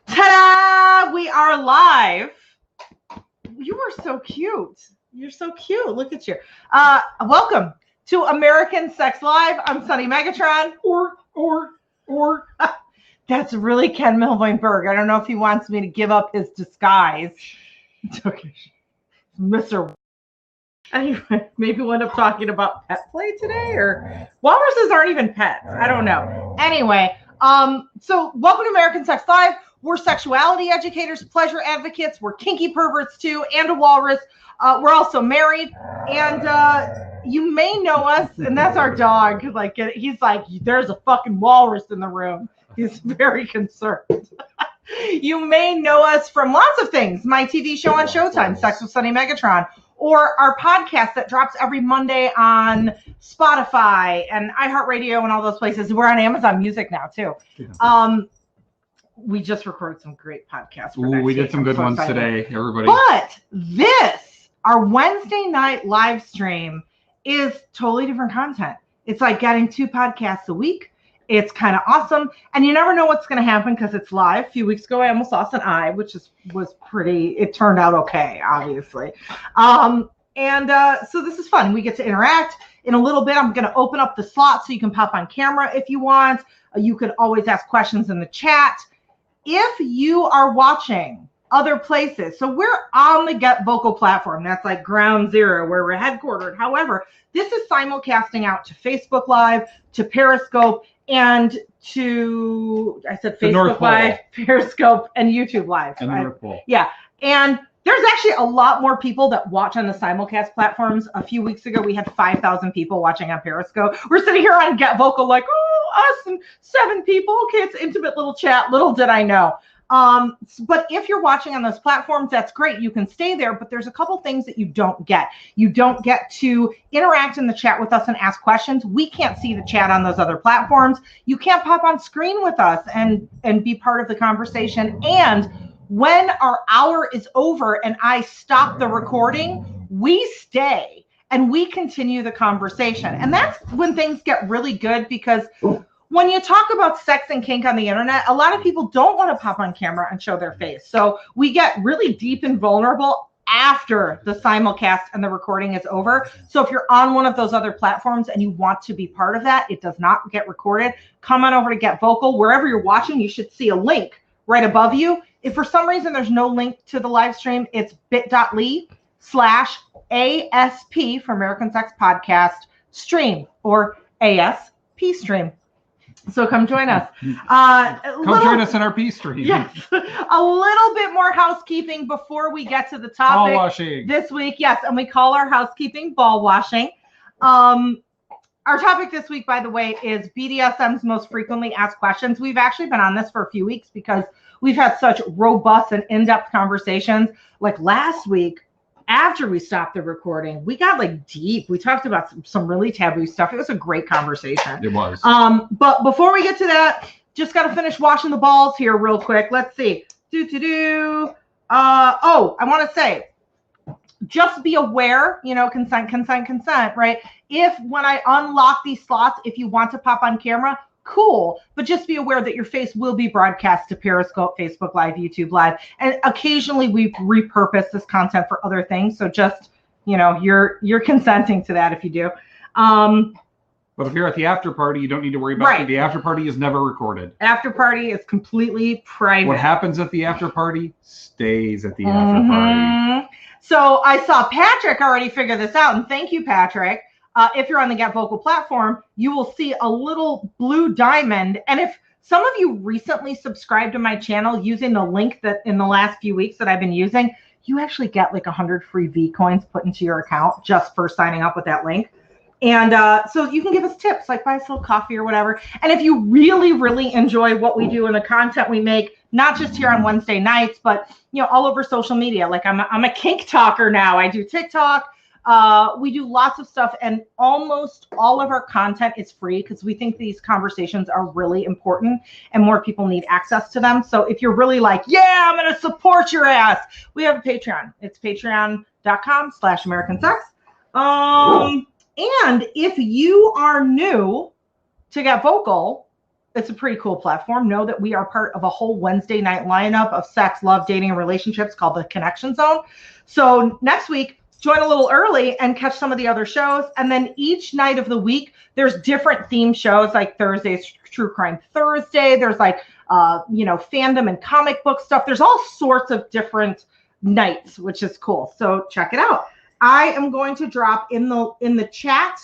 Ta-da! We are live. You are so cute. You're so cute. Look at you. Welcome to American Sex Live. I'm Sunny Megatron. Or. That's really Ken Milvoin-Berg. I don't know if he wants me to give up his disguise. Okay. Mr. Anyway, maybe we'll end up talking about pet play today, or walruses aren't even pets. I don't know. Anyway, so welcome to American Sex Live. We're sexuality educators, pleasure advocates. We're kinky perverts too, and a walrus. We're also married, and you may know us, and that's our dog. Like he's like, there's a fucking walrus in the room. He's very concerned. You may know us from lots of things. My TV show on Showtime, Sex with Sunny Megatron, or our podcast that drops every Monday on Spotify and iHeartRadio and all those places. We're on Amazon Music now too. We just recorded some great podcasts. We did some good ones today, everybody. But this, our Wednesday night live stream, is totally different content. It's like getting 2 podcasts a week. It's kind of awesome. And you never know what's going to happen because it's live. A few weeks ago, I almost lost an eye, which was pretty, it turned out okay, obviously. So this is fun. We get to interact. In a little bit, I'm going to open up the slot so you can pop on camera if you want. You could always ask questions in the chat. If you are watching other places, so we're on the Get Vocal platform. That's like ground zero where we're headquartered. However, this is simulcasting out to Facebook Live, to Periscope, and to, I said Facebook Live, Periscope, and YouTube Live. And the North Pole. Yeah. And there's actually a lot more people that watch on the simulcast platforms. A few weeks ago, we had 5,000 people watching on Periscope. We're sitting here on Get Vocal like, oh, us and 7 people. Okay, it's intimate little chat. Little did I know. But if you're watching on those platforms, that's great. You can stay there, but there's a couple things that you don't get. You don't get to interact in the chat with us and ask questions. We can't see the chat on those other platforms. You can't pop on screen with us and be part of the conversation. And when our hour is over and I stop the recording, we stay and we continue the conversation. And that's when things get really good, because when you talk about sex and kink on the internet, a lot of people don't want to pop on camera and show their face. So we get really deep and vulnerable after the simulcast and the recording is over. So if you're on one of those other platforms and you want to be part of that, it does not get recorded. Come on over to Get Vocal. Wherever you're watching, you should see a link right above you. If for some reason there's no link to the live stream, it's bit.ly/ASP for American Sex Podcast stream, or ASP stream. So come join us. Join us in our peace stream. Yes. A little bit more housekeeping before we get to the topic. Ball washing. This week, yes, and we call our housekeeping ball washing. Our topic this week, by the way, is BDSM's most frequently asked questions. We've actually been on this for a few weeks because we've had such robust and in-depth conversations. Like last week, after we stopped the recording, we got like deep. We talked about some really taboo stuff. It was a great conversation. It was. But before we get to that, just got to finish washing the balls here real quick. Let's see. I want to say, just be aware, consent, right? If when I unlock these slots, if you want to pop on camera, cool. But just be aware that your face will be broadcast to Periscope, Facebook Live, YouTube Live. And occasionally we repurpose this content for other things. So just, you're consenting to that if you do. But if you're at the after party, you don't need to worry about it. The after party is never recorded. After party is completely private. What happens at the after party stays at the after party. So I saw Patrick already figure this out, and thank you, Patrick. If you're on the Get Vocal platform, you will see a little blue diamond. And if some of you recently subscribed to my channel using the link that in the last few weeks that I've been using, you actually get like 100 free V coins put into your account just for signing up with that link. And so you can give us tips, like buy us a little coffee or whatever. And if you really, really enjoy what we do and the content we make, not just here on Wednesday nights, but all over social media. Like I'm a kink talker now. I do TikTok. We do lots of stuff, and almost all of our content is free because we think these conversations are really important and more people need access to them. So if you're really like, yeah, I'm going to support your ass, we have a Patreon. It's patreon.com/AmericanSex. And if you are new to Get Vocal, it's a pretty cool platform. Know that we are part of a whole Wednesday night lineup of sex, love, dating, and relationships called the Connection Zone. So next week, join a little early and catch some of the other shows. And then each night of the week, there's different theme shows, like Thursday's True Crime Thursday. There's like, fandom and comic book stuff. There's all sorts of different nights, which is cool. So check it out. I am going to drop in the chat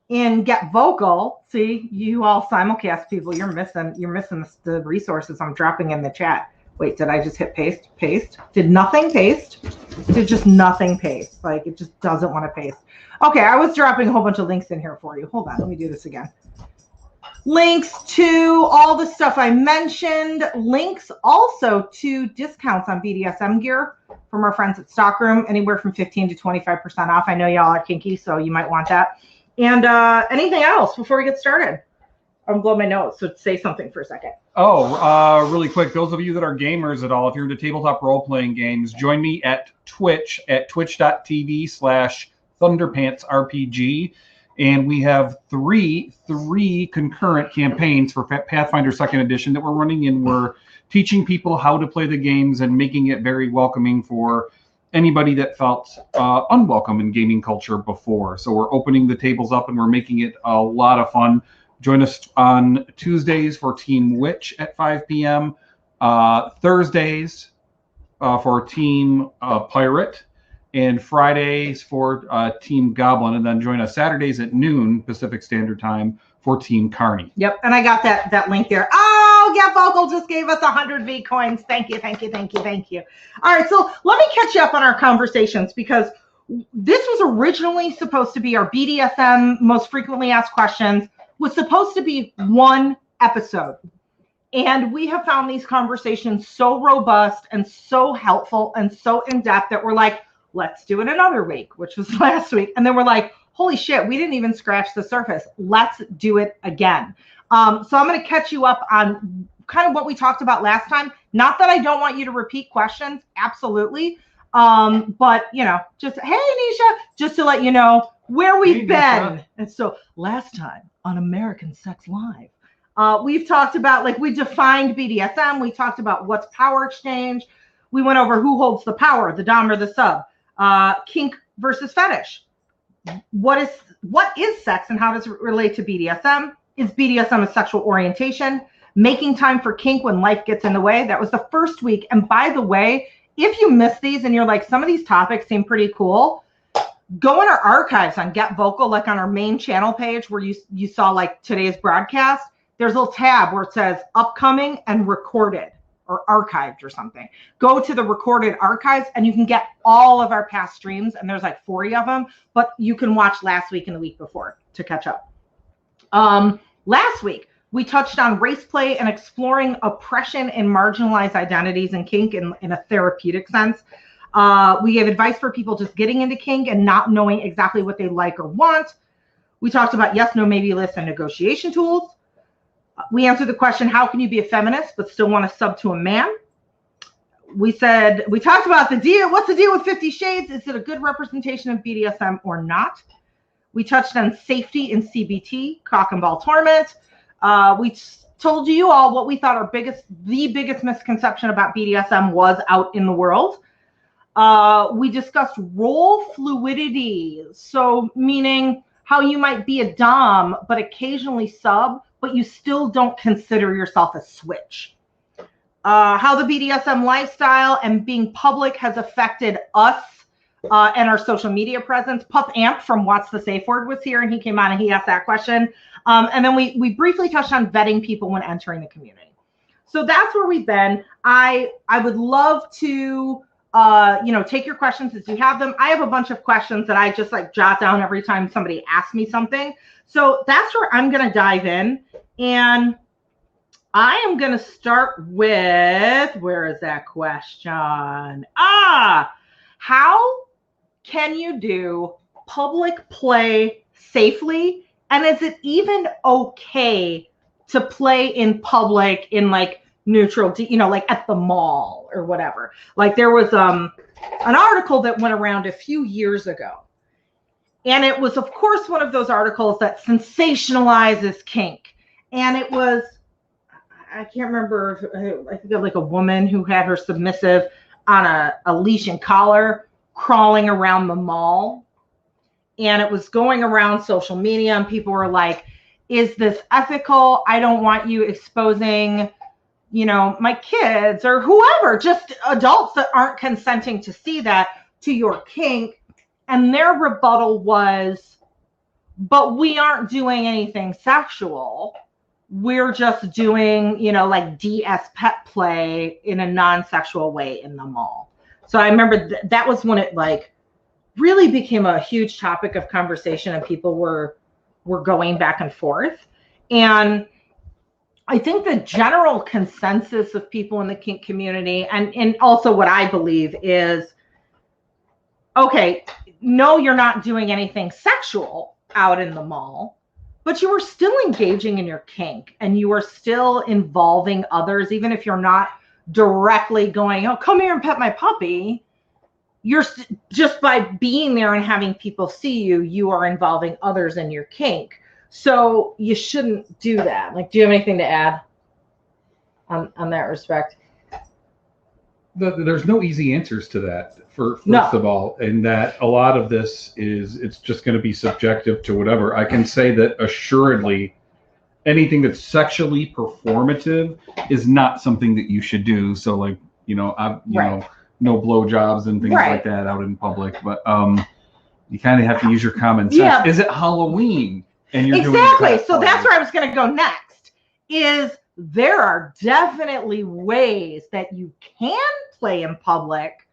in Get Vocal. See, you all simulcast people, you're missing the resources I'm dropping in the chat. Wait, did I just hit paste? Paste? Did nothing paste? Did just nothing paste? Like, it just doesn't want to paste. Okay, I was dropping a whole bunch of links in here for you. Hold on, let me do this again. Links to all the stuff I mentioned. Links also to discounts on BDSM gear from our friends at Stockroom, anywhere from 15 to 25% off. I know y'all are kinky, so you might want that. And anything else before we get started? I'm blowing my nose, so say something for a second. Oh, really quick. Those of you that are gamers at all, if you're into tabletop role-playing games, join me at Twitch at twitch.tv/ThunderpantsRPG. And we have three concurrent campaigns for Pathfinder 2nd Edition that we're running, and we're teaching people how to play the games and making it very welcoming for anybody that felt unwelcome in gaming culture before. So we're opening the tables up and we're making it a lot of fun. Join us on Tuesdays for Team Witch at 5 p.m., Thursdays for Team Pirate, and Fridays for Team Goblin, and then join us Saturdays at noon Pacific Standard Time for Team Carney. Yep, and I got that link there. Oh, yeah, Vocal just gave us 100 V coins. Thank you. All right, so let me catch you up on our conversations, because this was originally supposed to be our BDSM most frequently asked questions, was supposed to be one episode. And we have found these conversations so robust and so helpful and so in-depth that we're like, let's do it another week, which was last week. And then we're like, holy shit, we didn't even scratch the surface. Let's do it again. So I'm going to catch you up on kind of what we talked about last time. Not that I don't want you to repeat questions. Absolutely. But, just, hey, Nisha, just to let you know where we've been. Nisha. And so last time on American Sex Live, we've talked about, like, we defined BDSM. We talked about what's power exchange. We went over who holds the power, the dom or the sub, kink versus fetish. What is sex and how does it relate to BDSM? Is BDSM a sexual orientation? Making time for kink when life gets in the way. That was the first week. And by the way, if you miss these and you're like, some of these topics seem pretty cool, go in our archives on Get Vocal, like on our main channel page where you saw like today's broadcast. There's a little tab where it says upcoming and recorded or archived or something. Go to the recorded archives and you can get all of our past streams, and there's like 40 of them, but you can watch last week and the week before to catch up. Last week, we touched on race play and exploring oppression and marginalized identities in kink in a therapeutic sense. We gave advice for people just getting into kink and not knowing exactly what they like or want. We talked about yes, no, maybe lists and negotiation tools. We answered the question, how can you be a feminist but still want to sub to a man? We talked about the deal. What's the deal with 50 Shades? Is it a good representation of BDSM or not? We touched on safety in CBT, cock and ball torment. We told you all what we thought the biggest misconception about BDSM was out in the world. We discussed role fluidity. So meaning how you might be a dom, but occasionally sub, but you still don't consider yourself a switch. How the BDSM lifestyle and being public has affected us and our social media presence. Pup Amp from What's the Safe Word was here, and he came on and he asked that question. And then we briefly touched on vetting people when entering the community. So that's where we've been. I would love to take your questions as you have them. I have a bunch of questions that I just like jot down every time somebody asks me something. So that's where I'm going to dive in. And I am going to start with, where is that question? How can you do public play safely? And is it even okay to play in public in like neutral, like at the mall or whatever? Like there was an article that went around a few years ago. And it was, of course, one of those articles that sensationalizes kink And it was, I can't remember, I think of like a woman who had her submissive on a leash and collar crawling around the mall. And it was going around social media and people were like, is this ethical? I don't want you exposing, you know, my kids or whoever, just adults that aren't consenting to see that, to your kink. And their rebuttal was, but we aren't doing anything sexual. We're just doing, you know, like DS pet play in a non-sexual way in the mall. So I remember that was when it like really became a huge topic of conversation and people were going back and forth. And I think the general consensus of people in the kink community and also what I believe is, okay, no, you're not doing anything sexual out in the mall, but you are still engaging in your kink and you are still involving others, even if you're not directly going, oh, come here and pet my puppy. You're just by being there and having people see you, you are involving others in your kink. So you shouldn't do that. Like, do you have anything to add on that respect? There's no easy answers to that, first of all, and that a lot of this is, it's just going to be subjective to whatever. I can say that assuredly, anything that's sexually performative is not something that you should do. So like, you know, no blowjobs and things like that out in public, but you kind of have to use your common sense. Yeah. Is it Halloween? And you're exactly. So that's where I was going to go next. Is there are definitely ways that you can play in public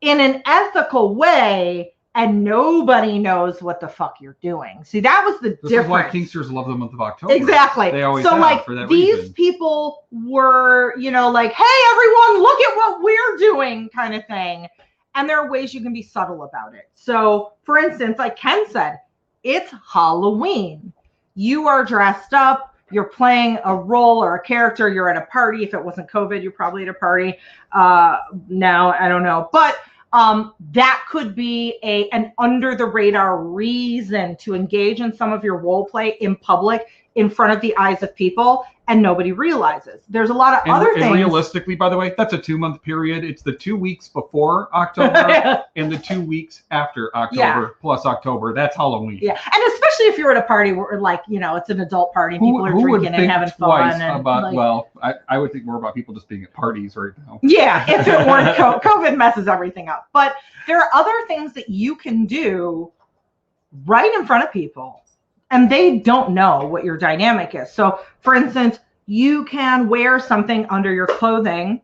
in an ethical way and nobody knows what the fuck you're doing. See, that was the difference. This is why Kinksters love the month of October. Exactly. They always so have, like for that these reason. People were, you know, like, hey, everyone, look at what we're doing kind of thing. And there are ways you can be subtle about it. So for instance, like Ken said, it's Halloween. You are dressed up. You're playing a role or a character. You're at a party. If it wasn't COVID, you're probably at a party. Now, I don't know. But that could be an under the radar reason to engage in some of your role play in public in front of the eyes of people and nobody realizes. There's a lot of other things. And realistically, by the way, that's a 2-month period. It's the 2 weeks before October and the 2 weeks after October plus October. That's Halloween. Yeah. And especially if you're at a party where like, you know, it's an adult party and people are drinking and having fun. And about, like, well, I would think more about people just being at parties right now. Yeah. If it weren't COVID messes everything up. But there are other things that you can do right in front of people. And they don't know what your dynamic is. So, for instance, you can wear something under your clothing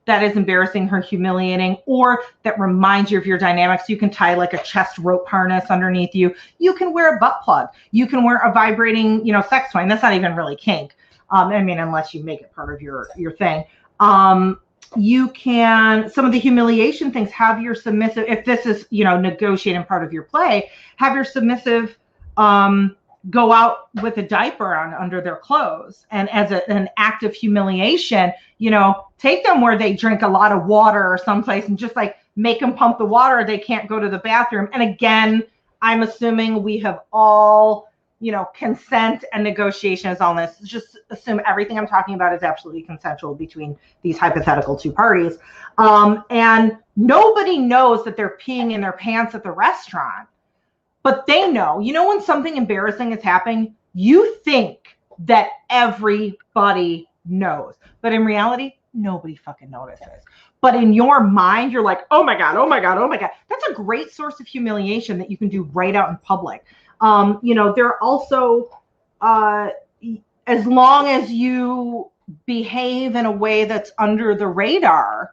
that is embarrassing or humiliating, or that reminds you of your dynamics. You can tie like a chest rope harness underneath you. You can wear a butt plug. You can wear a vibrating, you know, sex toy. And that's not even really kink. I mean, unless you make it part of your thing. You can, some of the humiliation things, have your submissive, if this is, you know, negotiating part of your play, have your submissive, go out with a diaper on under their clothes, and as an act of humiliation, you know, take them where they drink a lot of water or someplace and just like make them pump the water. They can't go to the bathroom. And again, I'm assuming we have all, you know, consent and negotiation is on this. Just assume everything I'm talking about is absolutely consensual between these hypothetical two parties. And nobody knows that they're peeing in their pants at the restaurant. But they know, you know, when something embarrassing is happening, you think that everybody knows. But in reality, nobody fucking notices. But in your mind, you're like, oh my God, oh my God, oh my God. That's a great source of humiliation that you can do right out in public. You know, there are also, as long as you behave in a way that's under the radar,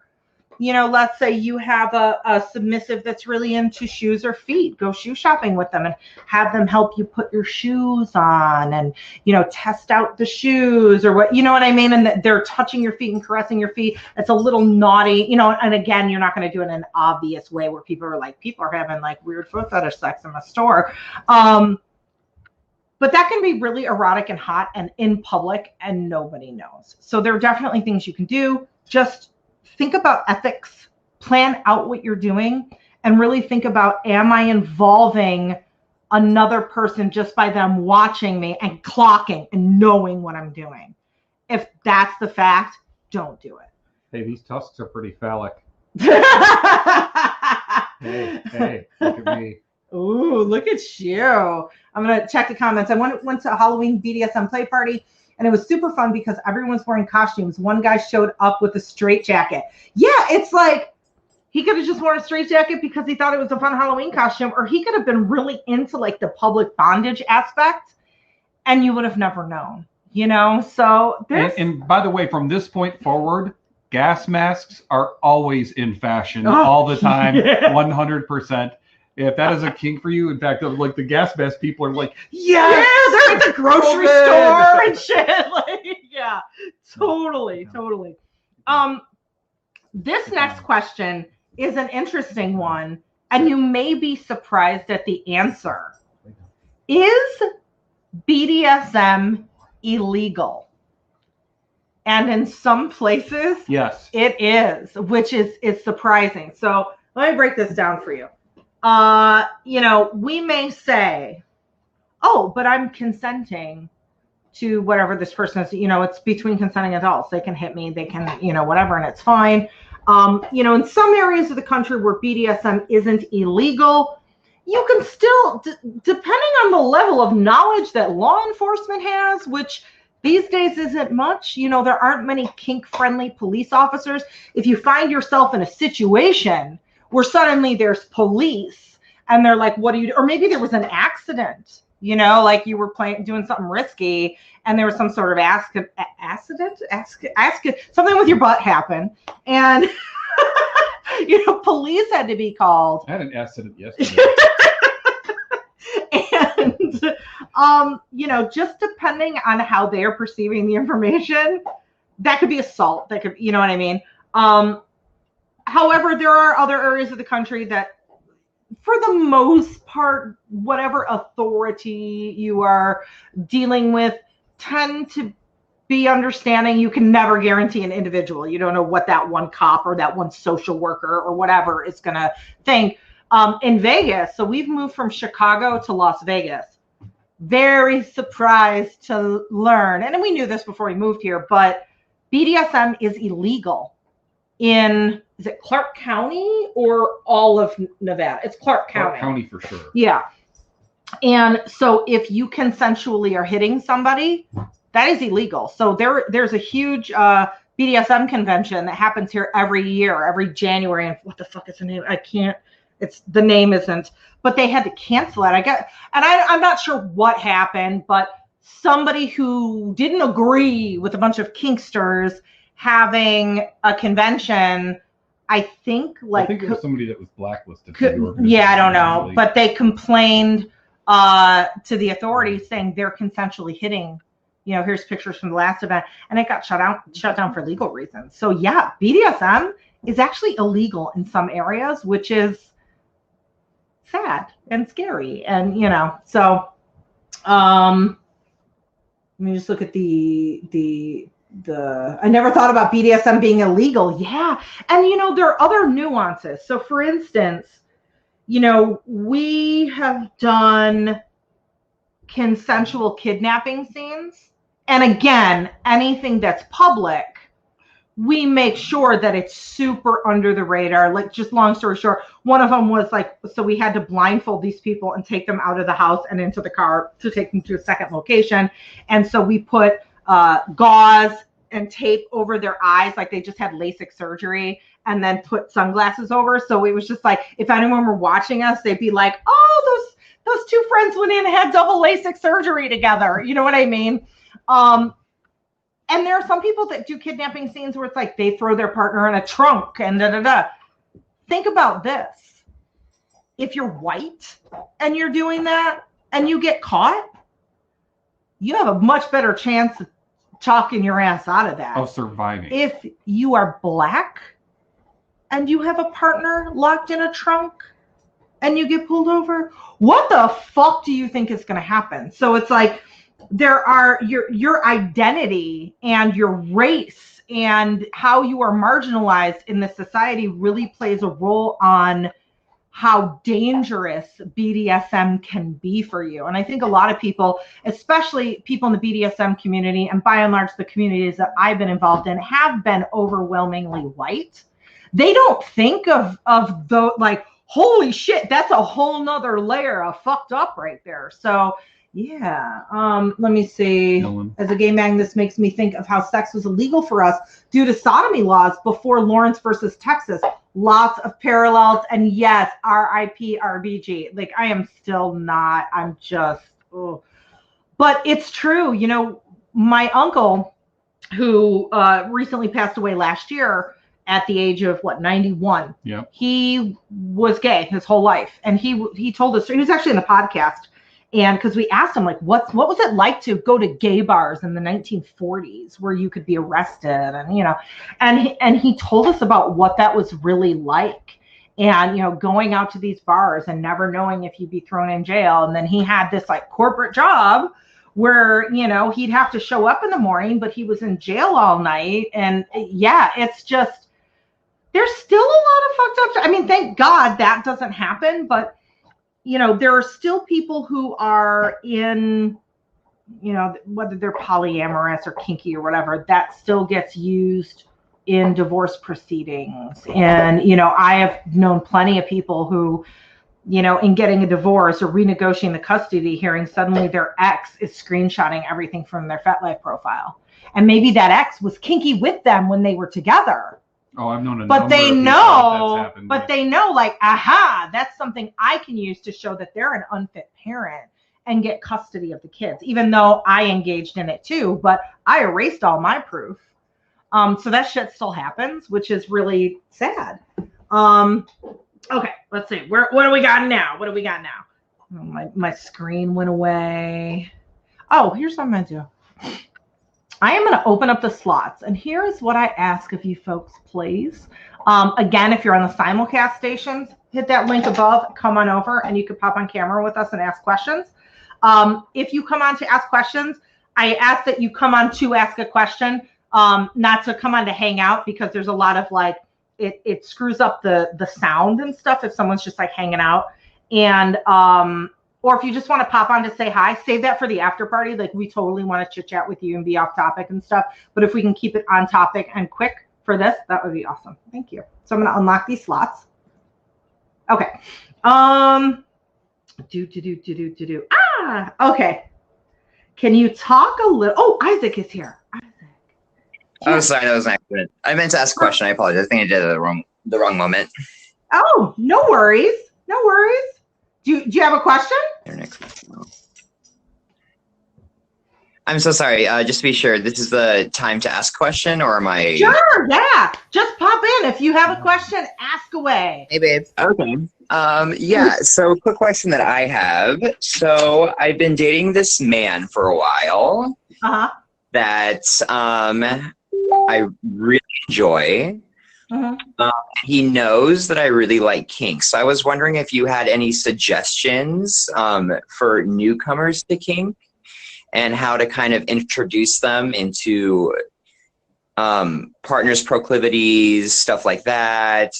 you know, let's say you have a submissive that's really into shoes or feet. Go shoe shopping with them and have them help you put your shoes on and, you know, test out the shoes or what, you know what I mean? And they're touching your feet and caressing your feet. It's a little naughty, you know, and again, you're not going to do it in an obvious way where people are having like weird foot fetish sex in a store. But that can be really erotic and hot and in public and nobody knows. So there are definitely things you can do. Just think about ethics, plan out what you're doing, and really think about, am I involving another person just by them watching me and clocking and knowing what I'm doing. If that's the fact, don't do it. Hey, these tusks are pretty phallic. Hey, Look at me. Ooh, look at you. I'm going to check the comments. I went to a Halloween BDSM play party, and it was super fun because everyone's wearing costumes. One guy showed up with a straitjacket. Yeah, it's like he could have just worn a straitjacket because he thought it was a fun Halloween costume, or he could have been really into like the public bondage aspect, and you would have never known, you know? So and by the way, from this point forward, gas masks are always in fashion all the time, 100%. If that is a kink for you, in fact, like the gas mask people are like, yes! Yeah, they're at the grocery store and shit. Like, yeah, totally. This next question is an interesting one, and you may be surprised at the answer. Is BDSM illegal? And in some places, yes, it is, which is surprising. So let me break this down for you. You know, we may say, oh, but I'm consenting to whatever this person is, you know, it's between consenting adults. They can hit me, they can, you know, whatever, and it's fine. You know, in some areas of the country where BDSM isn't illegal, you can still, depending on the level of knowledge that law enforcement has, which these days isn't much, you know, there aren't many kink-friendly police officers. If you find yourself in a situation where suddenly there's police and they're like, what do you do? Or maybe there was an accident, you know, like you were doing something risky and there was some sort of accident, something with your butt happened. And, you know, police had to be called. I had an accident yesterday. And, you know, just depending on how they're perceiving the information, that could be assault. That could, you know what I mean? However, there are other areas of the country that, for the most part, whatever authority you are dealing with tend to be understanding. You can never guarantee an individual. You don't know what that one cop or that one social worker or whatever is going to think. In Vegas, so we've moved from Chicago to Las Vegas. Very surprised to learn, and we knew this before we moved here, but BDSM is illegal in, is it Clark County or all of Nevada? It's Clark County. Clark County for sure. Yeah. And so if you consensually are hitting somebody, that is illegal. So there's a huge BDSM convention that happens here every year, every January. And what the fuck is the name? I can't, the name isn't, but they had to cancel it. I'm not sure what happened, but somebody who didn't agree with a bunch of kinksters having a convention, I think it was somebody that was blacklisted. Yeah, I don't know, but they complained to the authorities saying they're consensually hitting. You know, here's pictures from the last event, and it got shut down for legal reasons. So yeah, BDSM is actually illegal in some areas, which is sad and scary, and you know, so let me just look at the I never thought about BDSM being illegal. Yeah. And you know, there are other nuances. So for instance, you know, we have done consensual kidnapping scenes. And again, anything that's public, we make sure that it's super under the radar. Like, just long story short, one of them was like, so we had to blindfold these people and take them out of the house and into the car to take them to a second location. And so we put gauze and tape over their eyes, like they just had LASIK surgery, and then put sunglasses over. So it was just like, if anyone were watching us, they'd be like, oh, those two friends went in and had double LASIK surgery together. You know what I mean? And there are some people that do kidnapping scenes where it's like they throw their partner in a trunk and da-da-da. Think about this. If you're white and you're doing that and you get caught, you have a much better chance of chalking your ass out of that. Of surviving. If you are black and you have a partner locked in a trunk and you get pulled over, what the fuck do you think is going to happen? So it's like, there are your identity and your race and how you are marginalized in this society really plays a role on how dangerous BDSM can be for you. And I think a lot of people, especially people in the BDSM community, and by and large the communities that I've been involved in, have been overwhelmingly white. They don't think of the, like, holy shit, that's a whole nother layer of fucked up right there. So yeah, let me see. As a gay man, this makes me think of how sex was illegal for us due to sodomy laws before Lawrence versus Texas. Lots of parallels, and yes, RIP RBG. Like, I am still not, I'm just, ugh. But it's true. You know, my uncle, who recently passed away last year at the age of 91. Yeah. He was gay his whole life, and he told us, he was actually in the podcast. And because we asked him, like, what was it like to go to gay bars in the 1940s where you could be arrested, and, you know, and he told us about what that was really like, and, you know, going out to these bars and never knowing if you'd be thrown in jail. And then he had this like corporate job where, you know, he'd have to show up in the morning, but he was in jail all night. And yeah, it's just, there's still a lot of fucked up. I mean, thank God that doesn't happen, but you know, there are still people who are in, you know, whether they're polyamorous or kinky or whatever, that still gets used in divorce proceedings. And, you know, I have known plenty of people who, you know, in getting a divorce or renegotiating the custody hearing, suddenly their ex is screenshotting everything from their FetLife profile. And maybe that ex was kinky with them when they were together. Oh, I've known a but number they of people know, that's happened, but they know, like, aha, that's something I can use to show that they're an unfit parent and get custody of the kids, even though I engaged in it too, but I erased all my proof. So that shit still happens, which is really sad. Okay, let's see. What do we got now? What do we got now? Oh, my screen went away. Oh, here's what I'm gonna do. I am going to open up the slots, and here is what I ask of you folks, please. Again, if you're on the simulcast stations, hit that link above, come on over, and you can pop on camera with us and ask questions. If you come on to ask questions, I ask that you come on to ask a question, not to come on to hang out, because there's a lot of, like, it screws up the sound and stuff if someone's just like hanging out. And or if you just want to pop on to say hi, save that for the after party. Like, we totally want to chit chat with you and be off topic and stuff. But if we can keep it on topic and quick for this, that would be awesome. Thank you. So I'm going to unlock these slots. Okay. Okay. Can you talk a little? Oh, Isaac is here. Isaac. Oh, sorry, that was an accident. I meant to ask a question. I apologize. I think I did it at the wrong moment. Oh, no worries. No worries. Do you have a question? I'm so sorry. Just to be sure, this is the time to ask a question, or am I? Sure, yeah. Just pop in. If you have a question, ask away. Hey, babe. Okay. Yeah, so quick question that I have. So I've been dating this man for a while that I really enjoy. He knows that I really like kink. So I was wondering if you had any suggestions for newcomers to kink and how to kind of introduce them into partners' proclivities, stuff like that,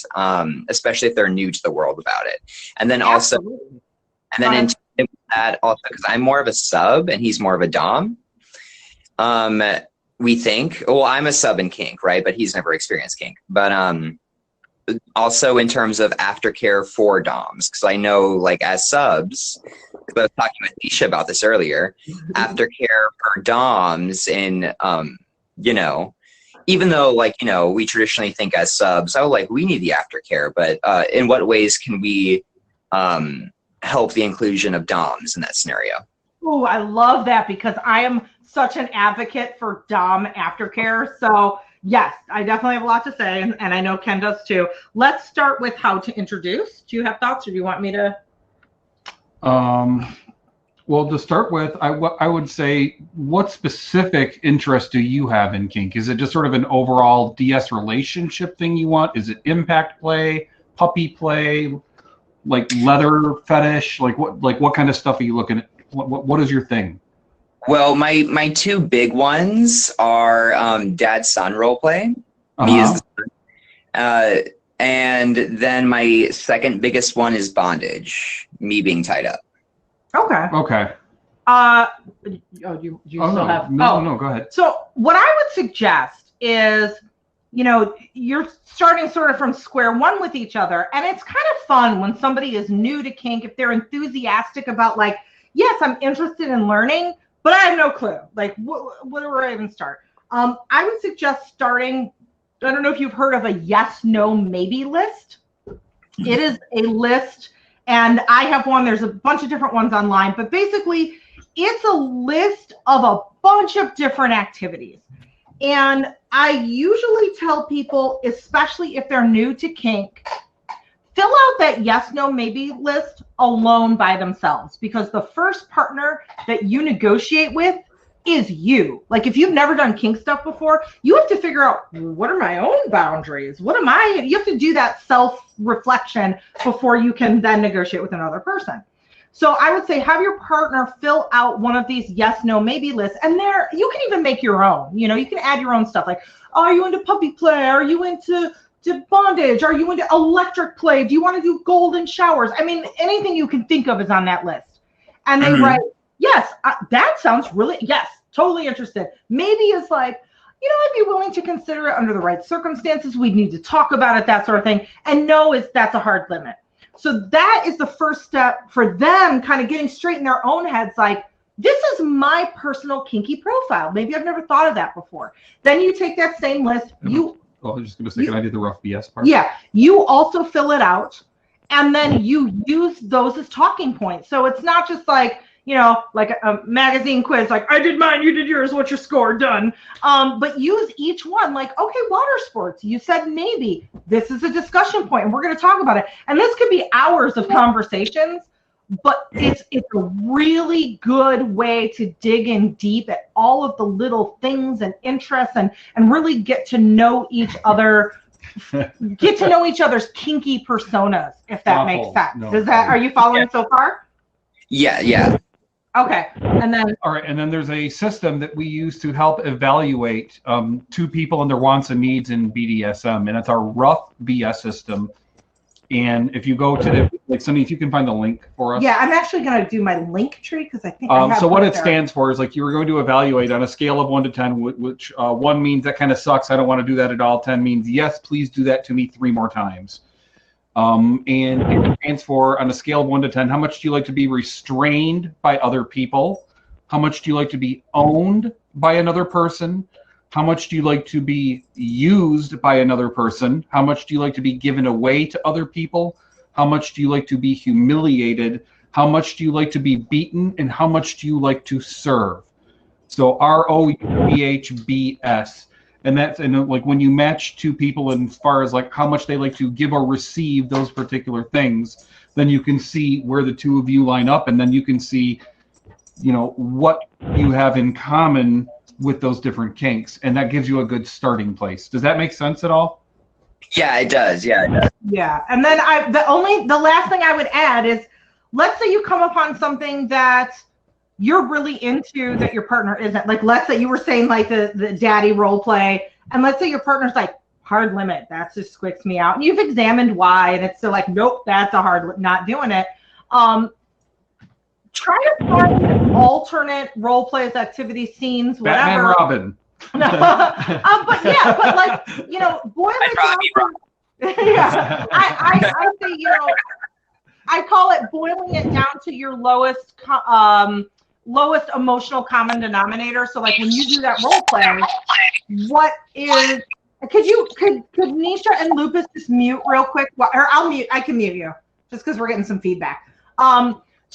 especially if they're new to the world about it. And then also, and then in that also, because I'm more of a sub and he's more of a dom. We think, well, I'm a sub in kink, right? But he's never experienced kink. But also in terms of aftercare for doms, because I know, like, as subs, because I was talking with Nisha about this earlier, aftercare for doms, and you know, even though, like, you know, we traditionally think as subs, oh, like, we need the aftercare, but in what ways can we help the inclusion of doms in that scenario? Oh, I love that, because I am such an advocate for dom aftercare. So yes, I definitely have a lot to say, and I know Ken does too. Let's start with how to introduce. Do you have thoughts, or do you want me to? Well, to start with, I would say, what specific interest do you have in kink? Is it just sort of an overall DS relationship thing you want? Is it impact play, puppy play, like leather fetish? Like what kind of stuff are you looking at? What is your thing? Well, my two big ones are dad-son role play. Me as the son. And then my second biggest one is bondage, me being tied up. Okay. Okay. Do you still have? No, go ahead. So what I would suggest is, you're starting sort of from square one with each other, and it's kind of fun when somebody is new to kink, if they're enthusiastic about like, yes, I'm interested in learning, but I have no clue. Like, where do I even start? I would suggest starting. I don't know if you've heard of a yes, no, maybe list. It is a list, and I have one. There's a bunch of different ones online, but basically it's a list of a bunch of different activities. And I usually tell people, especially if they're new to kink, fill out that yes, no, maybe list alone by themselves, because the first partner that you negotiate with is you. Like, if you've never done kink stuff before, you have to figure out, what are my own boundaries? You have to do that self-reflection before you can then negotiate with another person. So I would say have your partner fill out one of these yes, no, maybe lists. And there, you can even make your own. You can add your own stuff. Like, are you into puppy play? Are you into bondage? Are you into electric play? Do you want to do golden showers? I mean, anything you can think of is on that list. And they write, yes, that sounds really, yes, totally interested. Maybe it's like, I'd be willing to consider it under the right circumstances. We'd need to talk about it, that sort of thing. And no, that's a hard limit. So that is the first step for them, kind of getting straight in their own heads, like, this is my personal kinky profile. Maybe I've never thought of that before. Then you take that same list. I was just going to say, can I do the rough BS part? Yeah. You also fill it out, and then you use those as talking points. So it's not just like, like a magazine quiz, like, I did mine, you did yours, what's your score, done. But use each one, like, okay, water sports, you said maybe. This is a discussion point, and we're going to talk about it. And this could be hours of conversations, but it's a really good way to dig in deep at all of the little things and interests, and really get to know each other. Get to know each other's kinky personas, if that makes sense. No. Are you following so far? Yeah. Okay, and then all right, and then there's a system that we use to help evaluate two people and their wants and needs in BDSM, and it's our rough BS system. And if you go to Sunny, if you can find the link for us. Yeah, I'm actually going to do my link tree, because I think I have so what it there. stands for is, like, you're going to evaluate on a scale of 1 to 10, which 1 means that kind of sucks, I don't want to do that at all. 10 means yes, please do that to me 3 more times. And it stands for, on a scale of 1 to 10, how much do you like to be restrained by other people? How much do you like to be owned by another person? How much do you like to be used by another person? How much do you like to be given away to other people? How much do you like to be humiliated? How much do you like to be beaten? And how much do you like to serve? So ROUBHBS. And that's, and like, when you match two people as far as like how much they like to give or receive those particular things, then you can see where the two of you line up, and then you can see, what you have in common with those different kinks, and that gives you a good starting place. Does that make sense at all? Yeah, it does. Yeah. And then the last thing I would add is, let's say you come upon something that you're really into that your partner isn't. Like, let's say you were saying like the daddy role play, and let's say your partner's like, hard limit, that just squicks me out. And you've examined why, and it's still like, nope, that's a hard, not doing it. Try to find alternate role plays, activity scenes, whatever. Batman, Robin. No. But like, boil it down. Yeah, I say, I call it boiling it down to your lowest emotional common denominator. So like, when you do that role play, what is, could Nisha and Lupus just mute real quick? Or I can mute you just because we're getting some feedback.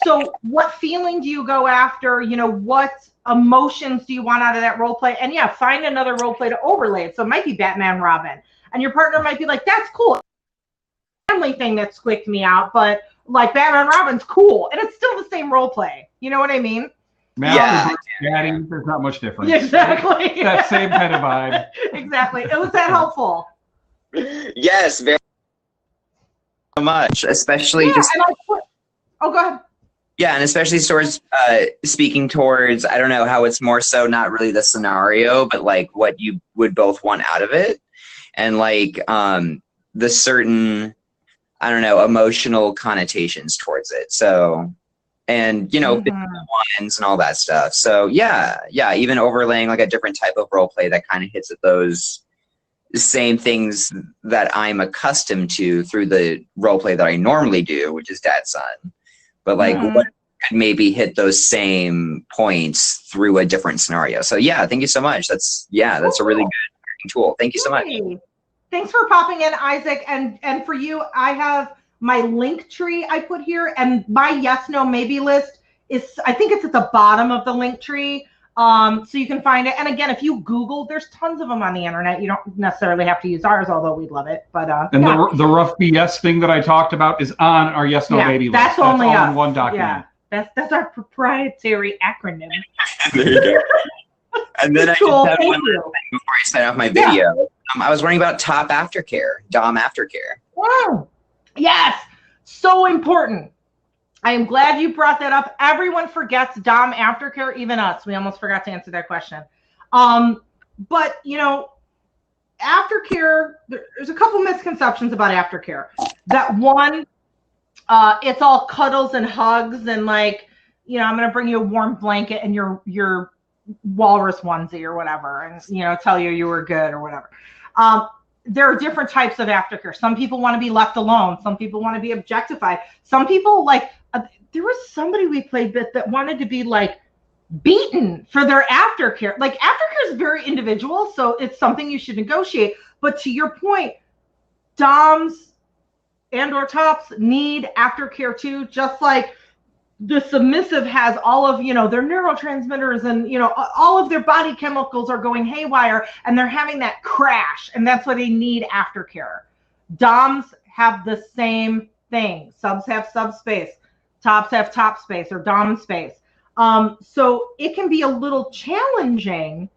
So what feeling do you go after? What emotions do you want out of that role play? And yeah, find another role play to overlay it. So it might be Batman, Robin, and your partner might be like, that's cool. Family thing that squicked me out, but like Batman, Robin's cool, and it's still the same role play. You know what I mean? Daddy, there's not much difference. Exactly. That same kind of vibe. Exactly. Was that helpful? Yes, very much, especially go ahead. Yeah, and especially towards speaking towards, I don't know how it's more so not really the scenario, but like what you would both want out of it. And like the certain, I don't know, emotional connotations towards it. So, and, you know, ones and all that stuff. So yeah, even overlaying like a different type of role play that kind of hits at those same things that I'm accustomed to through the role play that I normally do, which is dad son. But like what could maybe hit those same points through a different scenario. So yeah, thank you so much. That's a really good tool. Thank you so much. Thanks for popping in, Isaac. And for you, I have my link tree I put here, and my yes, no, maybe list is, I think it's at the bottom of the link tree. So you can find it. And again, if you Google, there's tons of them on the internet. You don't necessarily have to use ours, although we'd love it. But and the rough BS thing that I talked about is on our yes, no, maybe list. That's only all us. in one document. Yeah, that's our proprietary acronym. There you go. And then cool. I just had one thing before I sign off my video. I was wondering about top aftercare, Dom aftercare. Wow. Yes, so important. I am glad you brought that up. Everyone forgets Dom aftercare, even us. We almost forgot to answer that question. But, you know, aftercare, there's a couple misconceptions about aftercare. That one, it's all cuddles and hugs and like, you know, I'm going to bring you a warm blanket and your walrus onesie or whatever, and, you know, tell you were good or whatever. There are different types of aftercare. Some people want to be left alone. Some people want to be objectified. Some people like, there was somebody we played with that wanted to be like beaten for their aftercare. Like aftercare is very individual, so it's something you should negotiate. But to your point, doms and or tops need aftercare too, just like the submissive has all of, you know, their neurotransmitters and, you know, all of their body chemicals are going haywire and they're having that crash, and that's why they need aftercare. Doms have the same thing. Subs have subspace. Tops have top space or dom space. So it can be a little challenging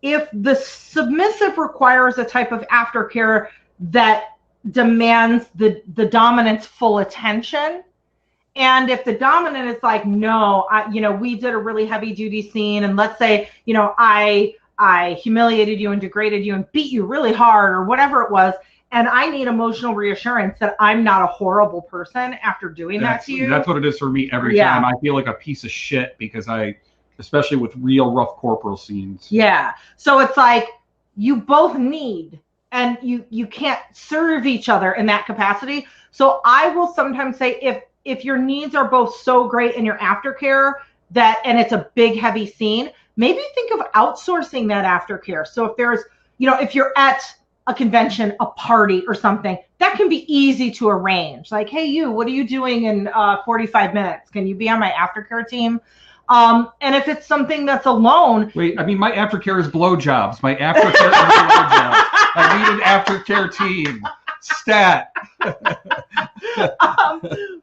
if the submissive requires a type of aftercare that demands the dominant's full attention. And if the dominant is like, no, you know, we did a really heavy duty scene, and let's say, you know, I humiliated you and degraded you and beat you really hard or whatever it was, and I need emotional reassurance that I'm not a horrible person after doing that to you. That's what it is for me every time. I feel like a piece of shit because especially with real rough corporal scenes. Yeah. So it's like you both need, and you can't serve each other in that capacity. So I will sometimes say if your needs are both so great in your aftercare and it's a big heavy scene, maybe think of outsourcing that aftercare. So if there's, you know, if you're at a convention, a party or something, that can be easy to arrange. Like, hey, what are you doing in 45 minutes? Can you be on my aftercare team? And if it's something that's alone. Wait, I mean, my aftercare is blowjobs. My aftercare is blowjobs. I need an aftercare team. Stat.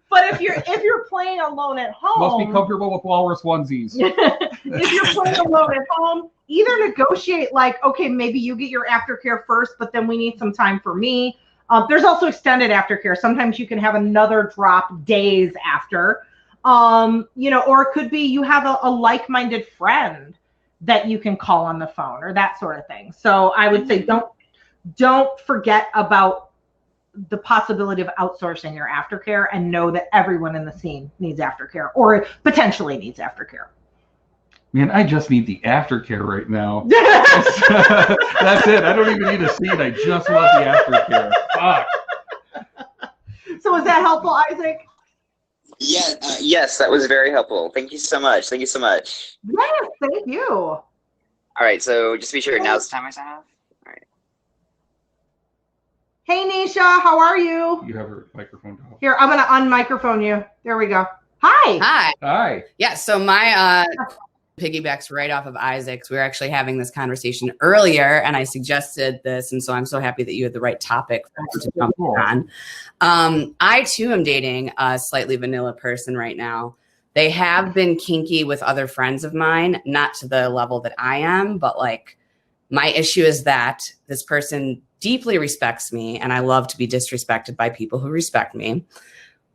But if you're playing alone at home, must be comfortable with walrus onesies. If you're playing alone at home, either negotiate like, okay, maybe you get your aftercare first, but then we need some time for me. There's also extended aftercare. Sometimes you can have another drop days after, you know, or it could be you have a like-minded friend that you can call on the phone or that sort of thing. So I would say don't forget about the possibility of outsourcing your aftercare, and know that everyone in the scene needs aftercare or potentially needs aftercare. Man, I just need the aftercare right now. That's it. I don't even need a scene. I just want the aftercare. Fuck. So was that helpful, Isaac? Yeah, yes, that was very helpful. Thank you so much. Thank you so much. Yes, thank you. All right, so just to be sure, now's the time I sign off. All right. Hey, Nisha, how are you? You have her microphone off. Here, I'm going to unmicrophone you. There we go. Hi. Hi. Hi. Yeah, so my piggybacks right off of Isaac's. We were actually having this conversation earlier, and I suggested this, and so I'm so happy that you had the right topic to jump on. I, too, am dating a slightly vanilla person right now. They have been kinky with other friends of mine, not to the level that I am, but, like, my issue is that this person deeply respects me, and I love to be disrespected by people who respect me.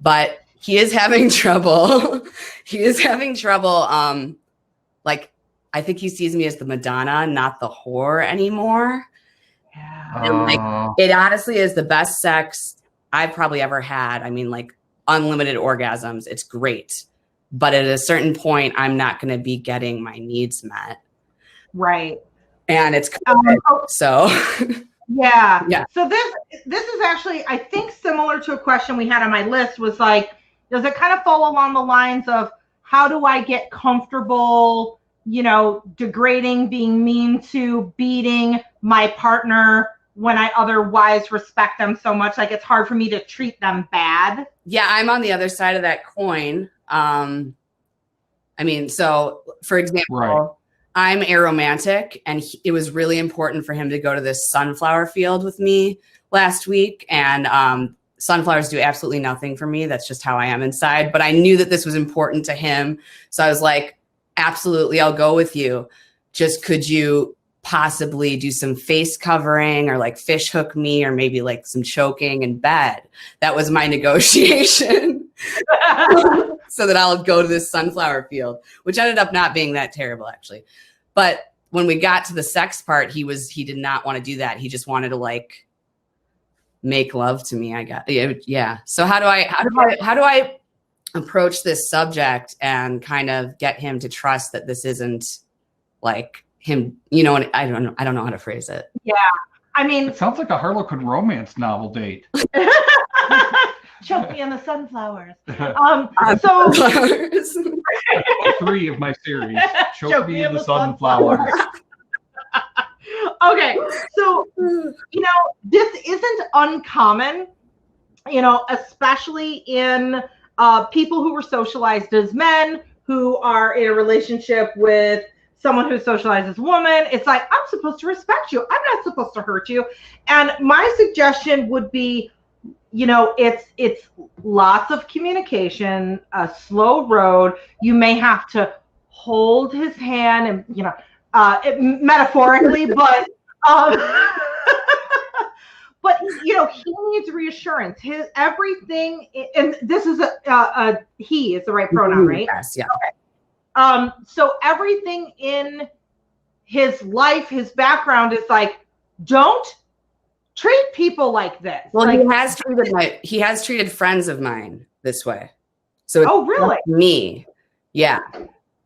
But he is having trouble. Like, I think he sees me as the Madonna, not the whore anymore. Yeah. And like, it honestly is the best sex I've probably ever had. I mean, like unlimited orgasms. It's great. But at a certain point, I'm not going to be getting my needs met. Right. And it's so. Yeah. So this is actually, I think, similar to a question we had on my list was like, does it kind of fall along the lines of how do I get comfortable, you know, degrading, being mean to, beating my partner when I otherwise respect them so much? Like, it's hard for me to treat them bad. Yeah, I'm on the other side of that coin. I mean, so for example, I'm aromantic, and it was really important for him to go to this sunflower field with me last week. And sunflowers do absolutely nothing for me. That's just how I am inside. But I knew that this was important to him. So I was like, absolutely, I'll go with you. Just could you possibly do some face covering or like fish hook me or maybe like some choking in bed? That was my negotiation. So that I'll go to this sunflower field, which ended up not being that terrible, actually. But when we got to the sex part, he did not want to do that. He just wanted to like make love to me. I got, yeah. So how do I approach this subject and kind of get him to trust that this isn't like him, you know? And I don't know how to phrase it. Yeah. I mean, it sounds like a Harlequin romance novel date. Choke me on the sunflowers. So 3 of my series. Choke me in the sunflowers. Okay, so you know, this isn't uncommon, you know, especially in people who were socialized as men who are in a relationship with someone who's socialized as a woman. It's like, I'm supposed to respect you. I'm not supposed to hurt you. And my suggestion would be, you know, it's lots of communication, a slow road. You may have to hold his hand and, you know, metaphorically, but but you know, he needs reassurance. His everything, and this is a he is the right pronoun, right? Yes, yeah. Okay. So everything in his life, his background is like, don't treat people like this. Well, like, he has treated friends of mine this way. So it's oh, really? Me. Yeah.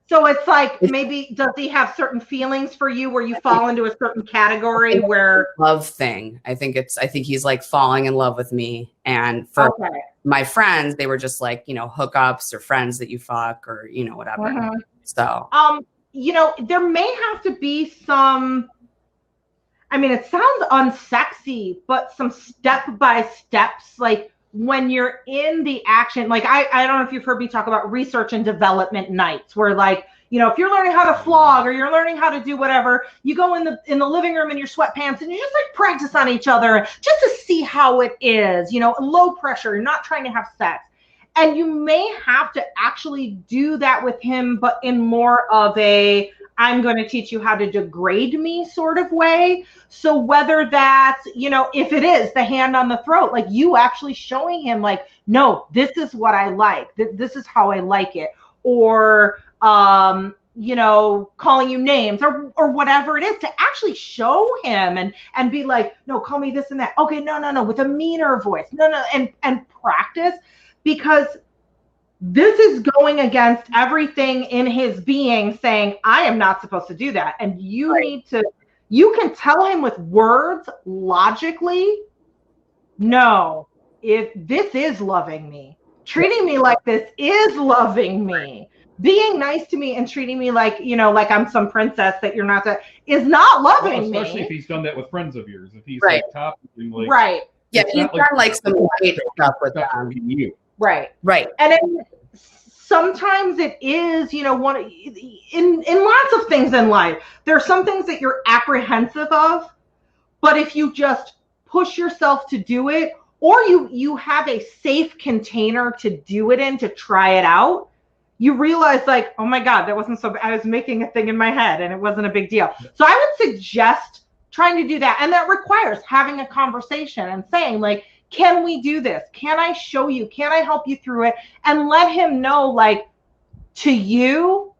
So it's like, maybe does he have certain feelings for you where you fall into a certain category where love thing? I think he's like falling in love with me. And for my friends, they were just like, you know, hookups or friends that you fuck or, you know, whatever. Mm-hmm. So you know, there may have to be some, I mean, it sounds unsexy, but some step-by-steps, like when you're in the action, like I don't know if you've heard me talk about research and development nights where, like, you know, if you're learning how to flog or you're learning how to do whatever, you go in the living room in your sweatpants and you just like practice on each other just to see how it is, you know, low pressure, you're not trying to have sex. And you may have to actually do that with him, but in more of a, I'm going to teach you how to degrade me sort of way. So whether that's, you know, if it is the hand on the throat, like you actually showing him like, no, this is what I like. This is how I like it. Or, you know, calling you names or whatever it is, to actually show him and be like, no, call me this and that. Okay, no, with a meaner voice. No, and practice, because this is going against everything in his being saying, I am not supposed to do that. And you need to, you can tell him with words logically, no, if this is loving me, treating me like this is loving me, being nice to me and treating me like, you know, like I'm some princess that you're not, is not loving me. Especially if he's done that with friends of yours. If he's like top, like, yeah, he's done like some light stuff with them. Right. And then sometimes it is, you know, in lots of things in life, there are some things that you're apprehensive of, but if you just push yourself to do it, or you have a safe container to do it in, to try it out, you realize like, oh my God, that wasn't so bad. I was making a thing in my head and it wasn't a big deal. So I would suggest trying to do that. And that requires having a conversation and saying like, can we do this? Can I show you? Can I help you through it? And let him know, like, to you,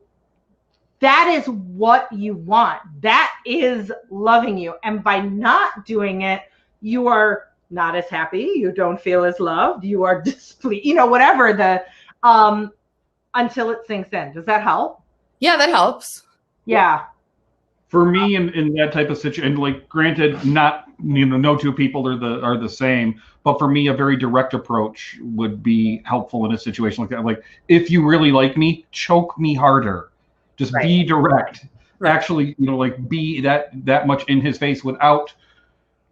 that is what you want. That is loving you. And by not doing it, you are not as happy. You don't feel as loved. You are displeased, whatever until it sinks in. Does that help? Yeah, that helps. Yeah. For me, in that type of situation, like granted, not no two people are the same, but for me, a very direct approach would be helpful in a situation like that. Like, if you really like me, choke me harder. Just be direct. Right. Actually, like be that much in his face without.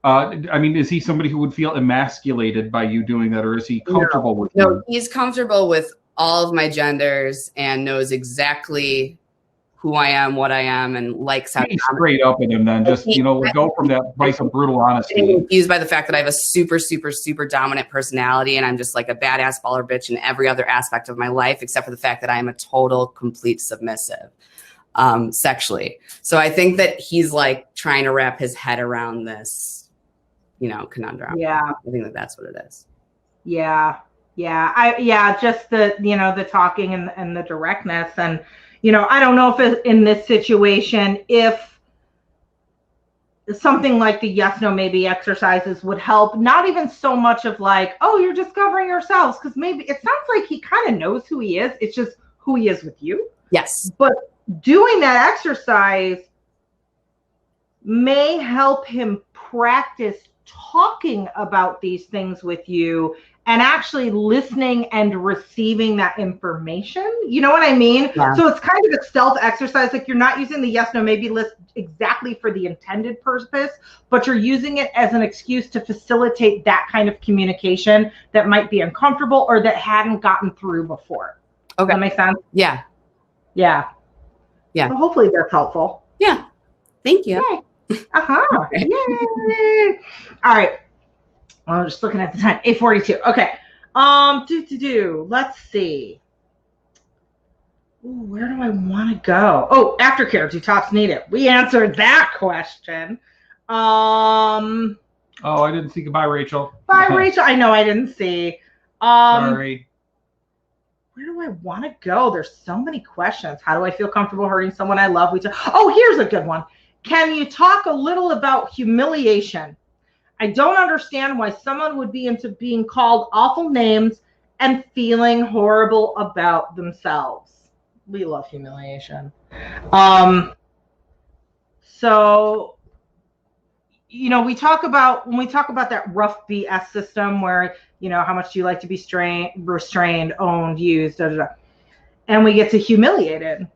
I mean, is he somebody who would feel emasculated by you doing that, or is he comfortable with you? No, he's comfortable with all of my genders and knows exactly who I am, what I am, and likes how to straight up with him. Then just go from that place of brutal honesty. Confused by the fact that I have a super, super, super dominant personality, and I'm just like a badass baller bitch in every other aspect of my life, except for the fact that I am a total, complete submissive, sexually. So I think that he's like trying to wrap his head around this, conundrum. Yeah, I think that's what it is. Yeah, just the talking and the directness. And I don't know if in this situation, if something like the yes, no, maybe exercises would help. Not even so much of like, oh, you're discovering yourselves, because maybe it sounds like he kind of knows who he is. It's just who he is with you. Yes. But doing that exercise may help him practice talking about these things with you and actually listening and receiving that information. You know what I mean? Yeah. So it's kind of a stealth exercise. Like, you're not using the yes, no, maybe list exactly for the intended purpose, but you're using it as an excuse to facilitate that kind of communication that might be uncomfortable or that hadn't gotten through before. Okay. Does that make sense? Yeah. Yeah. Yeah. So hopefully that's helpful. Yeah. Thank you. Yay. Yay. All right. I'm just looking at the time. 8:42. Okay. Let's see. Ooh, where do I want to go? Oh, aftercare. Do tops need it? We answered that question. Oh, I didn't see. Goodbye, Rachel. Bye, Rachel. I know I didn't see. Sorry. Where do I want to go? There's so many questions. How do I feel comfortable hurting someone I love? Oh, here's a good one. Can you talk a little about humiliation? I don't understand why someone would be into being called awful names and feeling horrible about themselves. We love humiliation. So, when we talk about that rough BS system where, how much do you like to be restrained, owned, used, and we get to humiliated.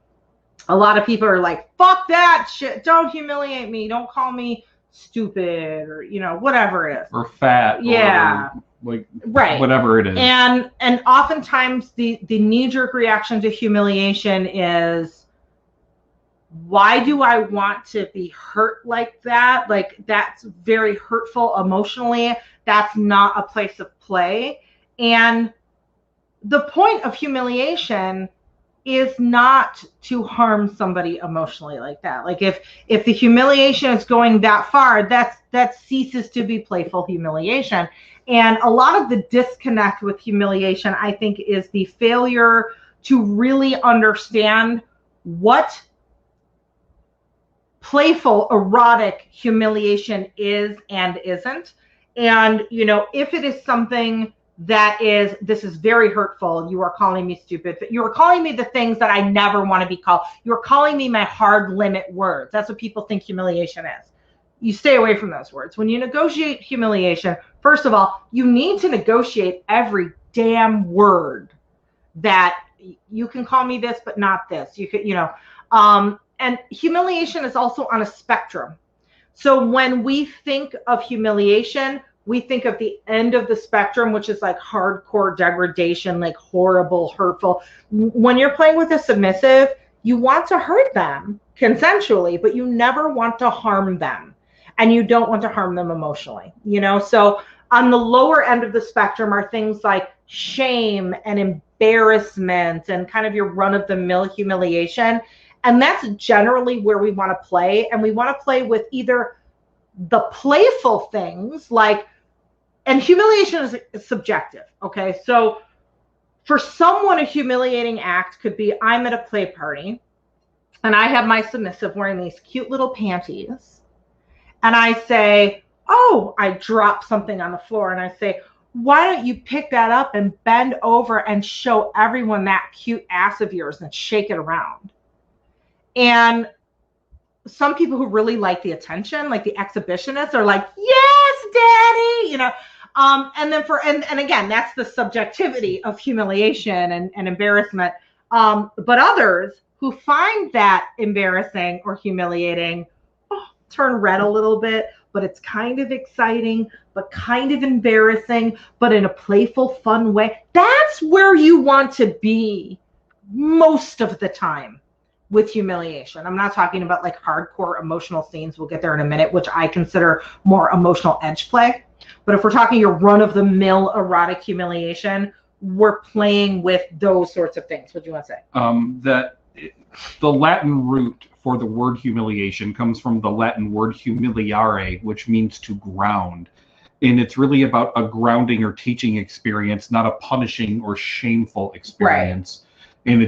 A lot of people are like, fuck that shit. Don't humiliate me. Don't call me stupid or, whatever it is. Or fat. Yeah. Or right. Whatever it is. And oftentimes the knee-jerk reaction to humiliation is, why do I want to be hurt like that? Like, that's very hurtful emotionally. That's not a place of play. And the point of humiliation is not to harm somebody emotionally like that. Like, if the humiliation is going that far, that ceases to be playful humiliation. And a lot of the disconnect with humiliation, I think, is the failure to really understand what playful, erotic humiliation is and isn't. And, if it is something this is very hurtful. You are calling me stupid. You are calling me the things that I never want to be called. You're calling me my hard limit words. That's what people think humiliation is. You stay away from those words. When you negotiate humiliation, first of all, you need to negotiate every damn word that you can call me this, but not this. You could, and humiliation is also on a spectrum. So when we think of humiliation, we think of the end of the spectrum, which is like hardcore degradation, like horrible, hurtful. When you're playing with a submissive, you want to hurt them consensually, but you never want to harm them. And you don't want to harm them emotionally, So on the lower end of the spectrum are things like shame and embarrassment and kind of your run-of-the-mill humiliation. And that's generally where we want to play. And we want to play with either the playful things and humiliation is subjective. Okay. So for someone, a humiliating act could be, I'm at a play party and I have my submissive wearing these cute little panties, and I say, oh, I drop something on the floor, and I say, why don't you pick that up and bend over and show everyone that cute ass of yours and shake it around? And some people who really like the attention, like the exhibitionists, are like, yes, daddy, you know. And then and again, that's the subjectivity of humiliation and embarrassment. But others who find that embarrassing or humiliating, turn red a little bit, but it's kind of exciting, but kind of embarrassing, but in a playful, fun way. That's where you want to be most of the time with humiliation. I'm not talking about like hardcore emotional scenes. We'll get there in a minute, which I consider more emotional edge play. But if we're talking your run-of-the-mill erotic humiliation, we're playing with those sorts of things. What do you want to say? The Latin root for the word humiliation comes from the Latin word humiliare, which means to ground. And it's really about a grounding or teaching experience, not a punishing or shameful experience. Right. And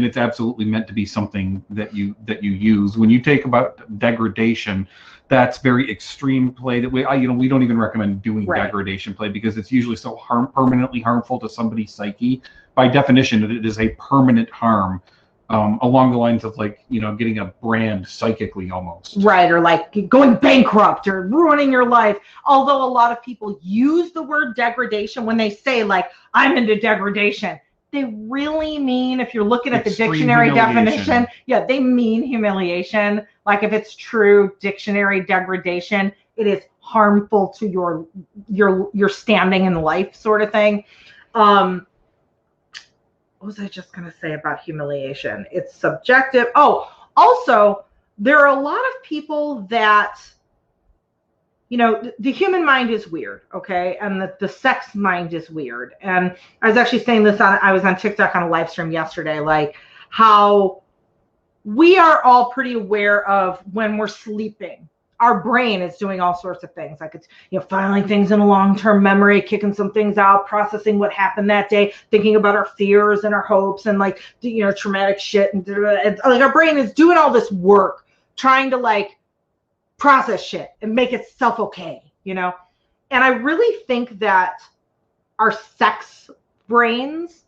it's absolutely meant to be something that you use. When you take about degradation, that's very extreme play that we don't even recommend doing degradation play, because it's usually so permanently harmful to somebody's psyche. By definition, it is a permanent harm. Along the lines of like, getting a brand psychically almost. Right, or like going bankrupt or ruining your life. Although a lot of people use the word degradation when they say like, I'm into degradation. They really mean, if you're looking at the dictionary definition, they mean humiliation. Like if it's true dictionary degradation, it is harmful to your standing in life sort of thing. What was I just going to say about humiliation? It's subjective. Oh, also, there are a lot of people that, the human mind is weird, okay? And the sex mind is weird. And I was actually saying this I was on TikTok on a live stream yesterday, like how we are all pretty aware of when we're sleeping. Our brain is doing all sorts of things, like it's filing things in a long-term memory, kicking some things out, processing what happened that day, thinking about our fears and our hopes and like traumatic shit, and like our brain is doing all this work trying to like process shit and make itself okay, And I really think that our sex brains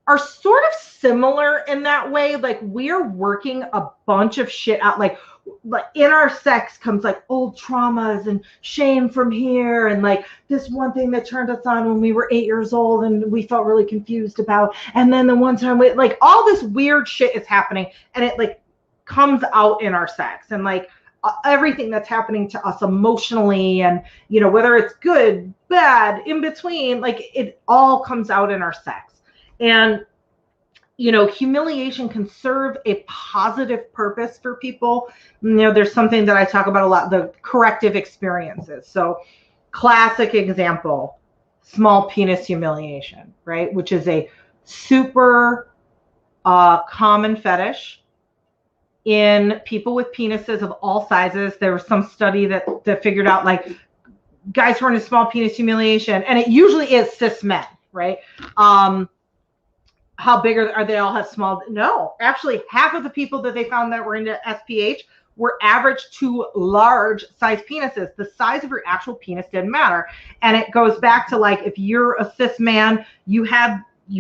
are sort of similar in that way. Like we're working a bunch of shit out, like in our sex comes like old traumas and shame from here, and like this one thing that turned us on when we were 8 years old and we felt really confused about, and then the one time we like all this weird shit is happening, and it like comes out in our sex, and like everything that's happening to us emotionally, and whether it's good, bad, in between, like it all comes out in our sex. And humiliation can serve a positive purpose for people. There's something that I talk about a lot, the corrective experiences. So classic example, small penis humiliation, right? Which is a super common fetish in people with penises of all sizes. There was some study that figured out like guys who are into small penis humiliation, and it usually is cis men, right? How big are they? All have small? No, actually, half of the people that they found that were into SPH were average to large size penises. The size of your actual penis didn't matter. And it goes back to like, if you're a cis man, you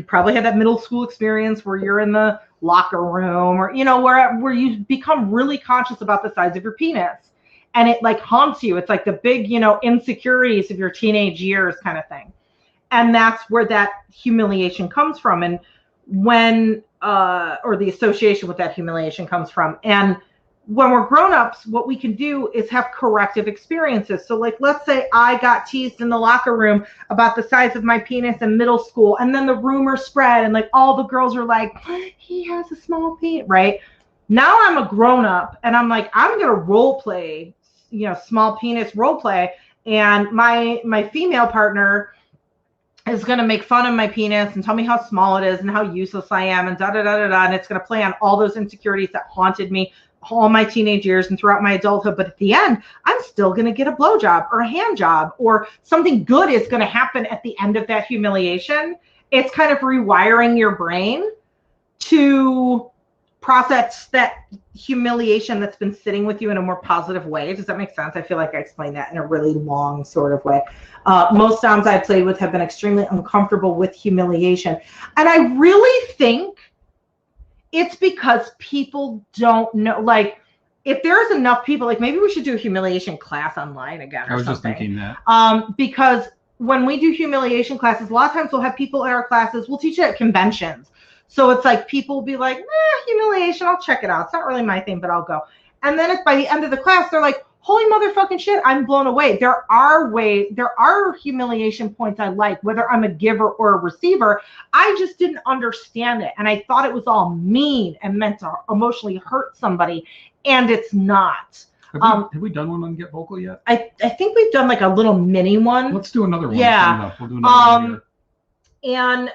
probably had that middle school experience where you're in the locker room or, where you become really conscious about the size of your penis, and it like haunts you. It's like the big, insecurities of your teenage years kind of thing. And that's where that humiliation comes from. And when or the association with that humiliation comes from. And when we're grown-ups, what we can do is have corrective experiences. So like, let's say I got teased in the locker room about the size of my penis in middle school, and then the rumor spread, and like all the girls are like, he has a small penis, right? Now I'm a grown-up, and I'm like, I'm gonna role play, small penis role play, and my female partner is going to make fun of my penis and tell me how small it is and how useless I am and da-da-da-da-da. And it's going to play on all those insecurities that haunted me all my teenage years and throughout my adulthood. But at the end, I'm still going to get a blowjob or a hand job, or something good is going to happen at the end of that humiliation. It's kind of rewiring your brain to process that humiliation that's been sitting with you in a more positive way. Does that make sense? I feel like I explained that in a really long sort of way. Most doms I've played with have been extremely uncomfortable with humiliation. And I really think it's because people don't know, like, if there's enough people, like maybe we should do a humiliation class online again or I was something. just thinking that. Because when we do humiliation classes, a lot of times we'll have people in our classes, we'll teach it at conventions. So it's like people will be like, humiliation, I'll check it out. It's not really my thing, but I'll go. And then it's by the end of the class, they're like, holy motherfucking shit, I'm blown away. There are humiliation points I like, whether I'm a giver or a receiver. I just didn't understand it. And I thought it was all mean and meant to emotionally hurt somebody. And it's not. Have we done one on Get Vocal yet? I think we've done like a little mini one. Let's do another one. Yeah. We'll do another one here. And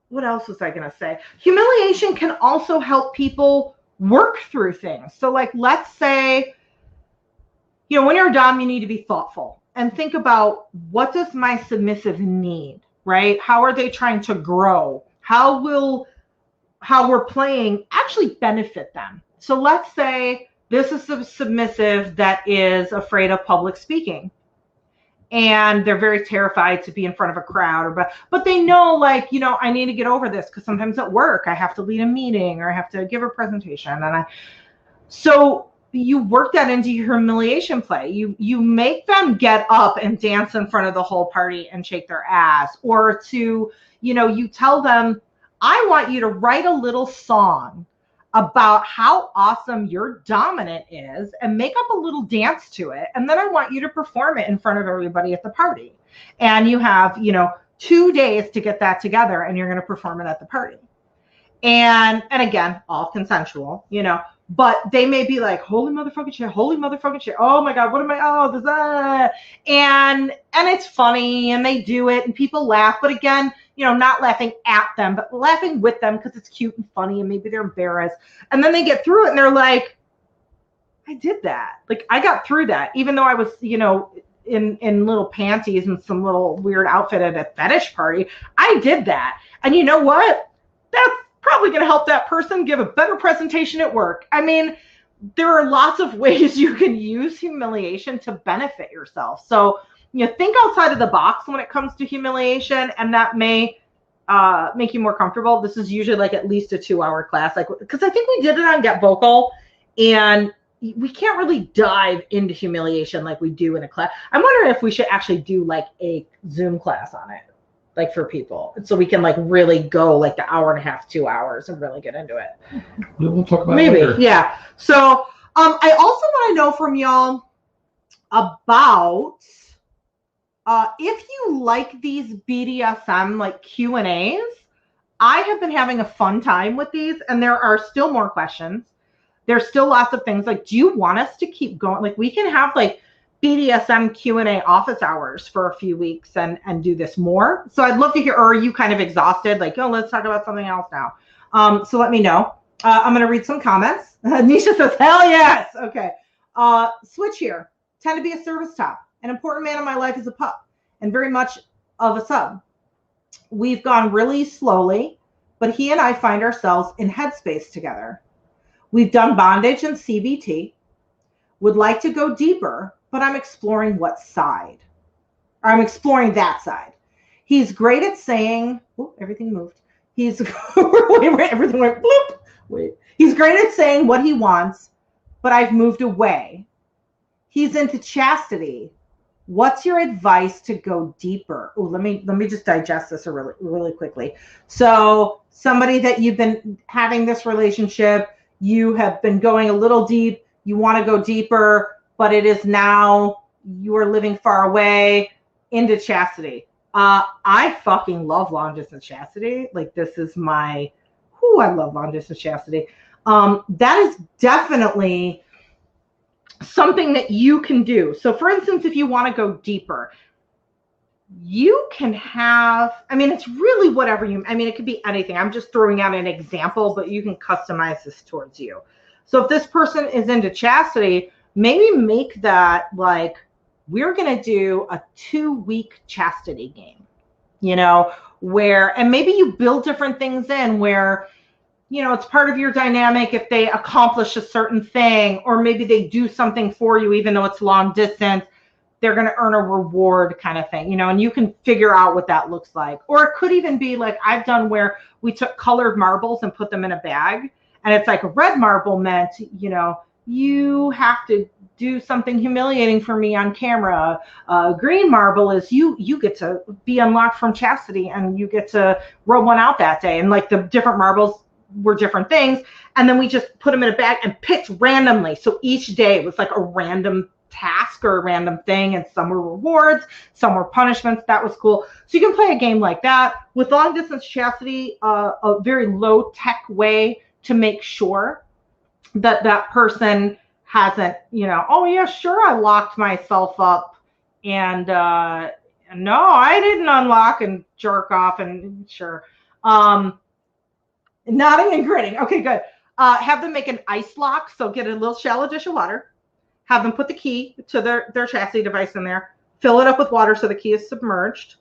what else was I going to say? Humiliation can also help people work through things. So like, let's say, when you're a dom, you need to be thoughtful and think about, what does my submissive need, right? How are they trying to grow? How we're playing actually benefit them? So let's say this is a submissive that is afraid of public speaking. And they're very terrified to be in front of a crowd, but they know, like, I need to get over this because sometimes at work I have to lead a meeting or I have to give a presentation, so you work that into your humiliation play. You make them get up and dance in front of the whole party and shake their ass, or you tell them, I want you to write a little song about how awesome your dominant is and make up a little dance to it. And then I want you to perform it in front of everybody at the party. And you have, 2 days to get that together, and you're going to perform it at the party. And again, all consensual, but they may be like, holy motherfucking shit. Oh my God, what am I, this, and it's funny, and they do it and people laugh. But again, not laughing at them, but laughing with them because it's cute and funny, and maybe they're embarrassed. And then they get through it and they're like, I did that. Like, I got through that, even though I was, in little panties and some little weird outfit at a fetish party. I did that. And you know what? That's probably going to help that person give a better presentation at work. I mean, there are lots of ways you can use humiliation to benefit yourself. So, think outside of the box when it comes to humiliation, and that may make you more comfortable. This is usually like at least a 2-hour class, because I think we did it on Get Vocal, and we can't really dive into humiliation like we do in a class. I'm wondering if we should actually do like a Zoom class on it, like for people, so we can like really go like the 1.5 hours, 2 hours and really get into it. We'll talk about maybe it later. Yeah. So I also want to know from y'all about if you like these BDSM like Q&As. I have been having a fun time with these, and there are still more questions. There's still lots of things. Like, do you want us to keep going? Like, we can have like BDSM Q&A office hours for a few weeks and do this more. So I'd love to hear, or are you kind of exhausted? Like, let's talk about something else now. So let me know. I'm going to read some comments. Nisha says, hell yes. Okay. Switch here. Tend to be a service top. An important man in my life is a pup and very much of a sub. We've gone really slowly, but he and I find ourselves in headspace together. We've done bondage and CBT. Would like to go deeper, but I'm exploring what side. Or I'm exploring that side. He's great at saying, everything moved. Everything went bloop. Wait. He's great at saying what he wants, but I've moved away. He's into chastity. What's your advice to go deeper? Let me just digest this really, really quickly. So somebody that you've been having this relationship, you have been going a little deep, you want to go deeper, but it is now you are living far away, into chastity. I fucking love long distance chastity. Like, this is my, I love long distance chastity. That is definitely something that you can do. So for instance, if you want to go deeper, you can have, it's really whatever it could be anything. I'm just throwing out an example, but you can customize this towards you. So if this person is into chastity, maybe make that like, we're going to do a 2-week chastity game, where, and maybe you build different things in where you know, it's part of your dynamic if they accomplish a certain thing, or maybe they do something for you, even though it's long distance, they're going to earn a reward kind of thing, you know, and you can figure out what that looks like. Or it could even be like I've done where we took colored marbles and put them in a bag. And it's like a red marble meant, you know, you have to do something humiliating for me on camera. Green marble is you get to be unlocked from chastity and you get to rub one out that day. And like the different marbles were different things. And then we just put them in a bag and picked randomly. So each day was like a random task or a random thing, and some were rewards, some were punishments. That was cool. So you can play a game like that with long distance chastity, a very low tech way to make sure that that person hasn't, you know, oh yeah, sure, I locked myself up and no, I didn't unlock and jerk off and sure. Nodding and grinning. Okay, good. Have them make an ice lock. So get a little shallow dish of water. Have them put the key to their chastity device in there. Fill it up with water so the key is submerged.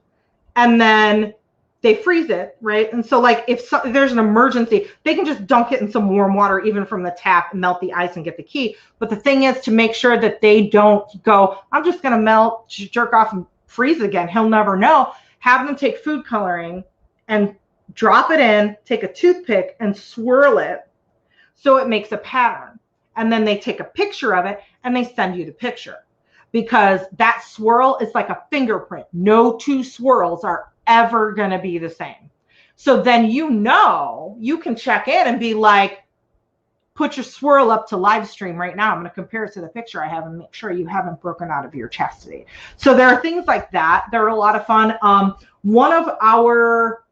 And then they freeze it, right? And so like if there's an emergency, they can just dunk it in some warm water, even from the tap, melt the ice and get the key. But the thing is to make sure that they don't go, I'm just going to melt, jerk off and freeze again. He'll never know. Have them take food coloring and drop it in, take a toothpick and swirl it so it makes a pattern. And then they take a picture of it and they send you the picture, because that swirl is like a fingerprint. No two swirls are ever going to be the same. So then, you know, you can check in and be like, put your swirl up to live stream right now. I'm going to compare it to the picture I have and make sure you haven't broken out of your chastity. So there are things like that. They're a lot of fun. One of our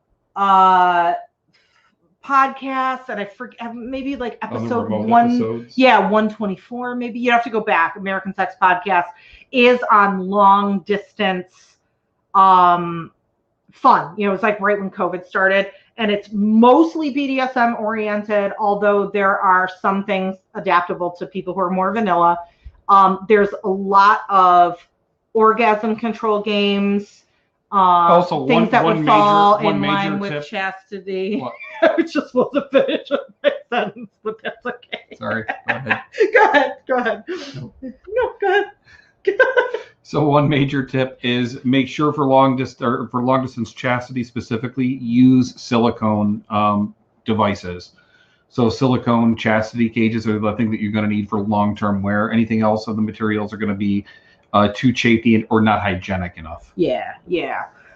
podcast that I forget, maybe like episode one, episodes. Yeah, 124, maybe. You have to go back. American Sex Podcast is on long distance fun. You know, it's like right when COVID started, and it's mostly BDSM oriented, although there are some things adaptable to people who are more vanilla. There's a lot of orgasm control games. Also, things that would fall in line with chastity. I just wasn't finished with my sentence, but that's okay. Sorry. Go ahead. Go ahead. No, go ahead. So one major tip is make sure for long distance chastity specifically, use silicone devices. So silicone chastity cages are the thing that you're going to need for long-term wear. Anything else of the materials are going to be too chafy or not hygienic enough. Yeah.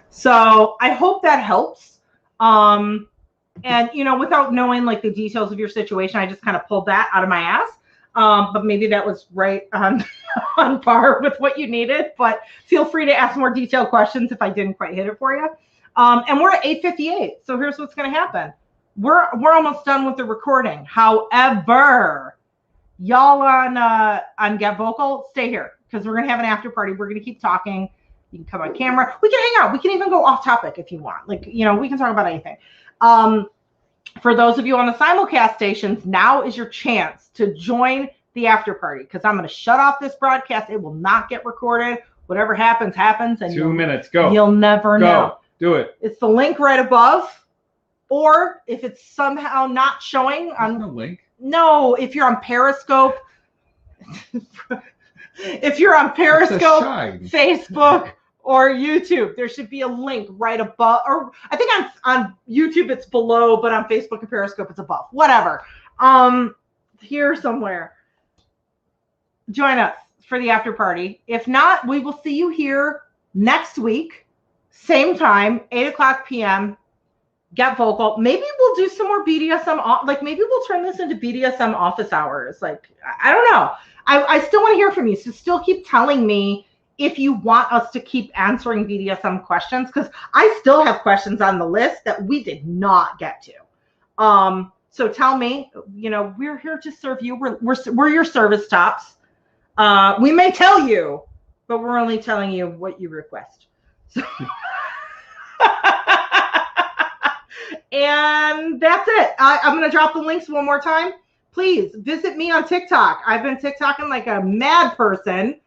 So I hope that helps. And, you know, without knowing like the details of your situation, I just kind of pulled that out of my ass. But maybe that was right on par with what you needed. But feel free to ask more detailed questions if I didn't quite hit it for you. And we're at 8:58. So here's what's going to happen. We're almost done with the recording. However, y'all on Get Vocal, stay here, because we're going to have an after party. We're going to keep talking. You can come on camera. We can hang out. We can even go off topic if you want. Like, you know, we can talk about anything. For those of you on the simulcast stations, now is your chance to join the after party, because I'm going to shut off this broadcast. It will not get recorded. Whatever happens, happens. And 2 minutes. Go. You'll never know. Do it. It's the link right above. Or if it's somehow not showing on no link. No, if you're on Periscope. If you're on Periscope, Facebook, or YouTube, there should be a link right above. Or I think on YouTube it's below, but on Facebook and Periscope it's above. Whatever. Here somewhere. Join us for the after party. If not, we will see you here next week, same time, 8:00 p.m. Get Vocal. Maybe we'll do some more BDSM. Like maybe we'll turn this into BDSM office hours. Like, I don't know. I still want to hear from you. So still keep telling me if you want us to keep answering BDSM questions, because I still have questions on the list that we did not get to. So tell me, you know, we're here to serve you. We're your service tops. We may tell you, but we're only telling you what you request. So and that's it. I'm going to drop the links one more time. Please visit me on TikTok. I've been TikToking like a mad person.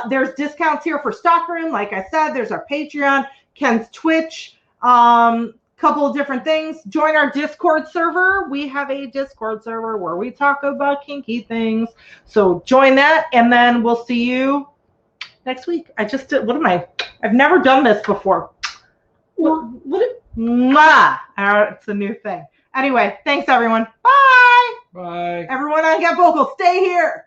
There's discounts here for Stockroom. Like I said, there's our Patreon, Ken's Twitch. Come couple of different things. Join our Discord server. We have a Discord server where we talk about kinky things. So join that, and then we'll see you next week. I just did, what am I? I've never done this before. Mwah. It's a new thing. Anyway, thanks everyone. Bye. Bye. Everyone on Get Vocal, stay here.